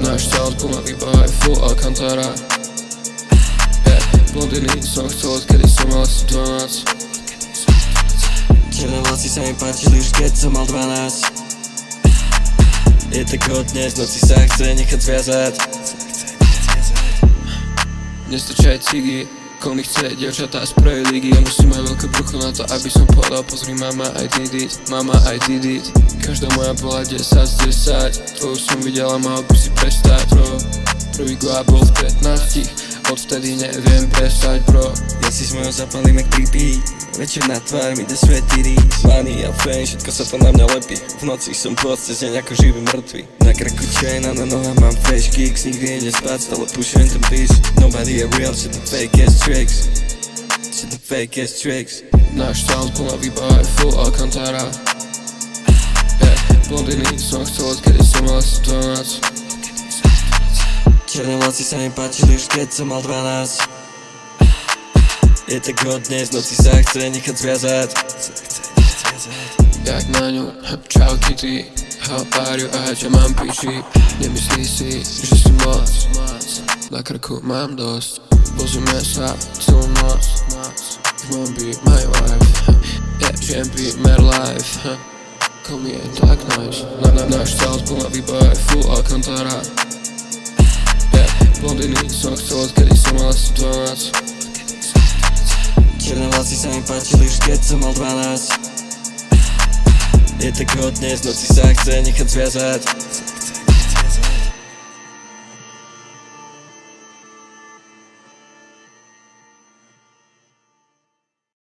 Náš sound plná výbava je full Alcantara. Blondiny som chcel, odkedy som mal asi 12. Černé vlasy sa mi páčili už keď som mal 12. Je tak hodne, z noci sa chce nechať zviazať. Nestačia aj cigy, koho mi chce dievčatá z prvej ligy. Ja musím mať veľké brucho na to, aby som povedal pozri mama, I did it, mama, I did it. Každá moja bola 10 z 10, tvoju som videla, mal by si prestať, bro. Prvý goa bol v 15, odvtedy neviem prestať, bro. Ja si s mojou zapalím jak pipi, večer na tvár mi ide svätý rís. Money a fame, všetko sa to na mňa lepí. V noci som cez deň ako živý mŕtvy. Na krku chain a na nohách mám fresh kicks. Nikdy nejde spať, stále pušujem ten beat. Nobody a real, shit the fake ass tricks. Shit the fake ass tricks. Náš sound plná výbava je full Alcantara. Blondiny som chcel, odkedy som mal asi 12. Černé vlasy sa mi páčili už keď som mal 12. Je tak hodne, z noci sa chce nechať zviazať. Jak na ňu, čau Kitty, how are you, a čo mám piči. Nemyslí si, že si moc, na krku mám dosť. Pozrime sa celú noc, won't be my wife, yeah, can't be my life. Call me je tak nice, náš sound plná výbava je full Alcantara. Blondiny som chcel, odkedy som mal asi 12. Černé vlasy sa mi páčili už keď som mal 12. Je tak hodne, z noci sa chce nechať zviazať.